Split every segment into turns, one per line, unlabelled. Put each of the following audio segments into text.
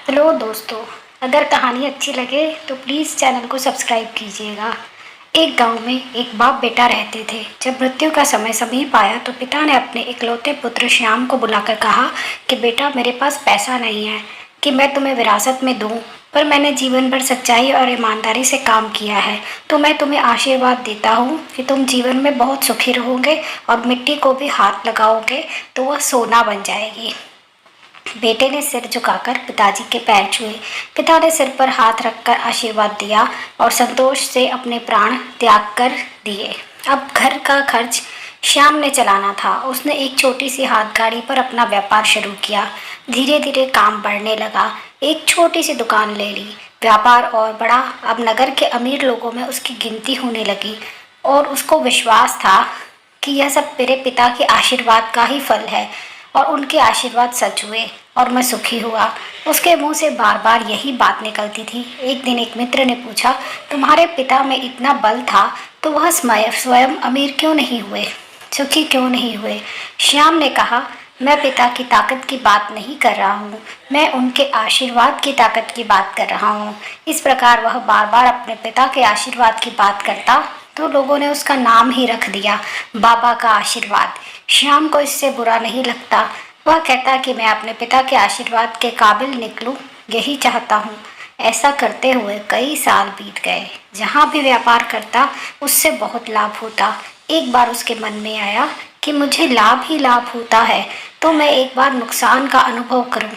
Hello दोस्तों, अगर कहानी अच्छी लगे तो प्लीज़ चैनल को सब्सक्राइब कीजिएगा। एक गांव में एक बाप बेटा रहते थे। जब मृत्यु का समय समीप आया तो पिता ने अपने इकलौते पुत्र श्याम को बुलाकर कहा कि बेटा, मेरे पास पैसा नहीं है कि मैं तुम्हें विरासत में दूं, पर मैंने जीवन भर सच्चाई और ईमानदारी से काम किया है, तो मैं तुम्हें आशीर्वाद देता हूँ कि तुम जीवन में बहुत सुखी रहोगे और मिट्टी को भी हाथ लगाओगे तो वह सोना बन जाएगी। बेटे ने सिर झुकाकर पिताजी के पैर छुए। पिता ने सिर पर हाथ रखकर आशीर्वाद दिया और संतोष से अपने प्राण त्याग कर दिए। अब घर का खर्च श्याम ने चलाना था। उसने एक छोटी सी हाथ गाड़ी पर अपना व्यापार शुरू किया। धीरे धीरे काम बढ़ने लगा। एक छोटी सी दुकान ले ली। व्यापार और बढ़ा। अब नगर के अमीर लोगों में उसकी गिनती होने लगी और उसको विश्वास था कि यह सब मेरे पिता के आशीर्वाद का ही फल है और उनके आशीर्वाद सच हुए और मैं सुखी हुआ। उसके मुंह से बार बार यही बात निकलती थी। एक दिन एक मित्र ने पूछा, तुम्हारे पिता में इतना बल था तो वह स्वयं अमीर क्यों नहीं हुए, सुखी क्यों नहीं हुए? श्याम ने कहा, मैं पिता की ताकत की बात नहीं कर रहा हूँ, मैं उनके आशीर्वाद की ताकत की बात कर रहा हूँ। इस प्रकार वह बार बार अपने पिता के आशीर्वाद की बात करता तो लोगों ने उसका नाम ही रख दिया, बाबा का आशीर्वाद। श्याम को इससे बुरा नहीं लगता। वह कहता कि मैं अपने पिता के आशीर्वाद के काबिल निकलूं, यही चाहता हूँ। ऐसा करते हुए कई साल बीत गए। जहाँ भी व्यापार करता उससे बहुत लाभ होता। एक बार उसके मन में आया कि मुझे लाभ ही लाभ होता है तो मैं एक बार नुकसान का अनुभव करूं।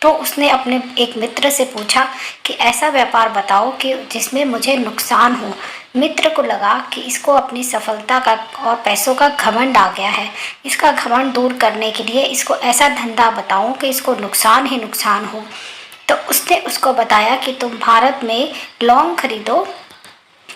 तो उसने अपने एक मित्र से पूछा कि ऐसा व्यापार बताओ कि जिसमें मुझे नुकसान हो। मित्र को लगा कि इसको अपनी सफलता का और पैसों का घमंड आ गया है। इसका घमंड दूर करने के लिए इसको ऐसा धंधा बताऊं कि इसको नुकसान ही नुकसान हो। तो उसने उसको बताया कि तुम भारत में लौंग खरीदो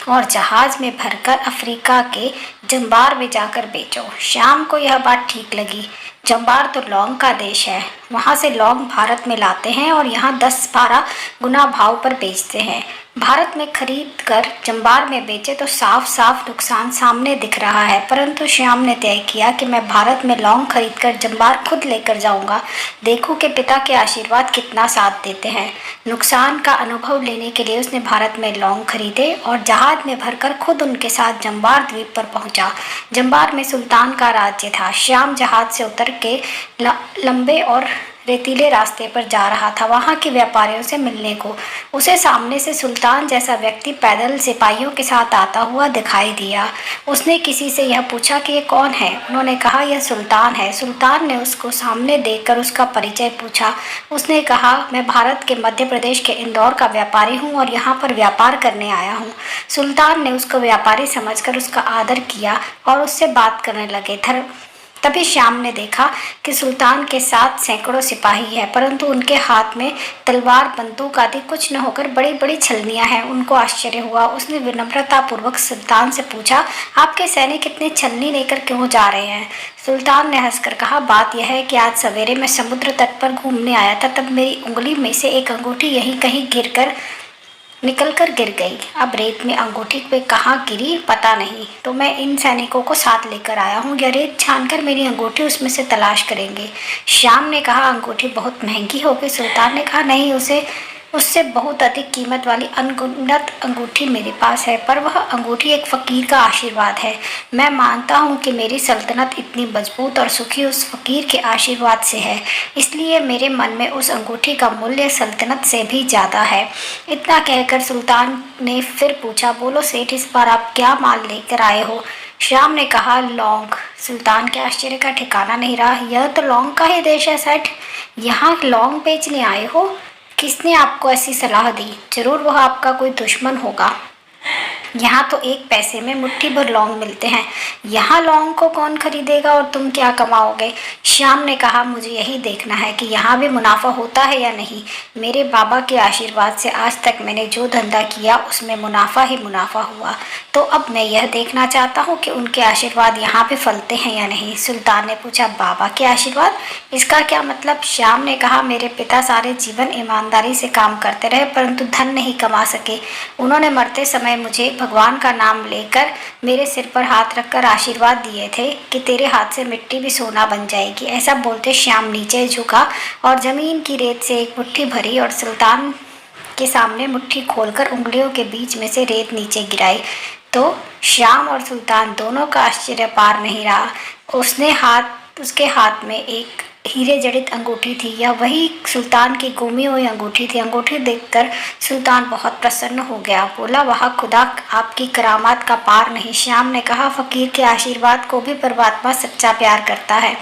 और जहाज में भरकर अफ्रीका के जंबार में जाकर बेचो। श्याम को यह बात ठीक लगी। जंबार तो लौंग का देश है, वहाँ से लौंग भारत में लाते हैं और यहाँ 10-12 गुना भाव पर बेचते हैं। भारत में खरीद कर जंबार में बेचे तो साफ साफ नुकसान सामने दिख रहा है, परंतु श्याम ने तय किया कि मैं भारत में लौंग खरीद कर जंबार खुद लेकर जाऊंगा। देखूं कि पिता के आशीर्वाद कितना साथ देते हैं। नुकसान का अनुभव लेने के लिए उसने भारत में लौंग खरीदे और जहाज में भरकर खुद उनके साथ जंबार द्वीप पर पहुंचा। जंबार में सुल्तान का राज्य था। श्याम जहाज से उतर के लंबे और रेतीले रास्ते पर जा रहा था वहाँ के व्यापारियों से मिलने को। उसे सामने से सुल्तान जैसा व्यक्ति पैदल सिपाहियों के साथ आता हुआ दिखाई दिया। उसने किसी से यह पूछा कि ये कौन है। उन्होंने कहा, यह सुल्तान है। सुल्तान ने उसको सामने देखकर उसका परिचय पूछा। उसने कहा, मैं भारत के मध्य प्रदेश के इंदौर का व्यापारी हूँ और यहाँ पर व्यापार करने आया हूँ। सुल्तान ने उसको व्यापारी समझकर उसका आदर किया और उससे बात करने लगे। तभी श्याम ने देखा कि सुल्तान के साथ सैकड़ों सिपाही हैं, परंतु उनके हाथ में तलवार, बंदूक आदि कुछ न होकर बड़ी बड़ी छलनियां हैं। उनको आश्चर्य हुआ। उसने विनम्रतापूर्वक सुल्तान से पूछा, आपके सैनिक इतने छलनी लेकर क्यों जा रहे हैं? सुल्तान ने हंसकर कहा, बात यह है कि आज सवेरे मैं समुद्र तट पर घूमने आया था, तब मेरी उंगली में से एक अंगूठी यहीं कहीं निकलकर गिर गई। अब रेत में अंगूठी पे कहाँ गिरी पता नहीं, तो मैं इन सैनिकों को साथ लेकर आया हूँ। यह रेत छानकर मेरी अंगूठी उसमें से तलाश करेंगे। श्याम ने कहा, अंगूठी बहुत महंगी होगी। सुल्तान ने कहा, नहीं, उससे बहुत अधिक कीमत वाली अनगिनत अंगूठी मेरे पास है, पर वह अंगूठी एक फ़कीर का आशीर्वाद है। मैं मानता हूँ कि मेरी सल्तनत इतनी मजबूत और सुखी उस फ़कीर के आशीर्वाद से है, इसलिए मेरे मन में उस अंगूठी का मूल्य सल्तनत से भी ज़्यादा है। इतना कहकर सुल्तान ने फिर पूछा, बोलो सेठ, इस बार आप क्या माल लेकर आए हो? श्याम ने कहा, लौंग। सुल्तान के आश्चर्य का ठिकाना नहीं रहा। यह तो लौंग का ही देश है सेठ, यहाँ लौंग बेचने आए हो? किसने आपको ऐसी सलाह दी? जरूर वह आपका कोई दुश्मन होगा। यहाँ तो एक पैसे में मुट्ठी भर लौंग मिलते हैं, यहाँ लौंग को कौन खरीदेगा और तुम क्या कमाओगे? श्याम ने कहा, मुझे यही देखना है कि यहाँ भी मुनाफा होता है या नहीं। मेरे बाबा के आशीर्वाद से आज तक मैंने जो धंधा किया उसमें मुनाफा ही मुनाफा हुआ, तो अब मैं यह देखना चाहता हूँ कि उनके आशीर्वाद यहाँ पे फलते हैं या नहीं। सुल्तान ने पूछा, बाबा के आशीर्वाद, इसका क्या मतलब? श्याम ने कहा, मेरे पिता सारे जीवन ईमानदारी से काम करते रहे परंतु धन नहीं कमा सके। उन्होंने मरते समय मुझे भगवान का नाम लेकर मेरे सिर पर हाथ रखकर आशीर्वाद दिए थे कि तेरे हाथ से मिट्टी भी सोना बन जाएगी। ऐसा बोलते श्याम नीचे झुका और जमीन की रेत से एक मुट्ठी भरी और सुल्तान के सामने मुट्ठी खोलकर उंगलियों के बीच में से रेत नीचे गिराई तो श्याम और सुल्तान दोनों का आश्चर्य पार नहीं रहा। उसके हाथ में एक हीरे जड़ित अंगूठी थी। यह वही सुल्तान की गुमी हुई अंगूठी थी। अंगूठी देखकर सुल्तान बहुत प्रसन्न हो गया। बोला, वह खुदा आपकी करामात का पार नहीं। श्याम ने कहा, फकीर के आशीर्वाद को भी परमात्मा सच्चा प्यार करता है।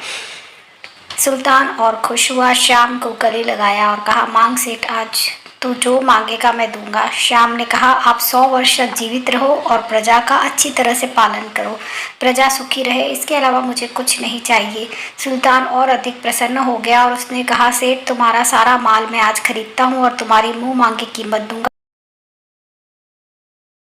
सुल्तान और खुश हुआ, श्याम को गले लगाया और कहा, मांग सेठ, आज तू जो मांगेगा मैं दूंगा। श्याम ने कहा, आप 100 वर्ष तक जीवित रहो और प्रजा का अच्छी तरह से पालन करो। प्रजा सुखी रहे, इसके अलावा मुझे कुछ नहीं चाहिए। सुल्तान और अधिक प्रसन्न हो गया और उसने कहा, सेठ, तुम्हारा सारा माल मैं आज खरीदता हूँ और तुम्हारी मुंह मांगी कीमत दूंगा।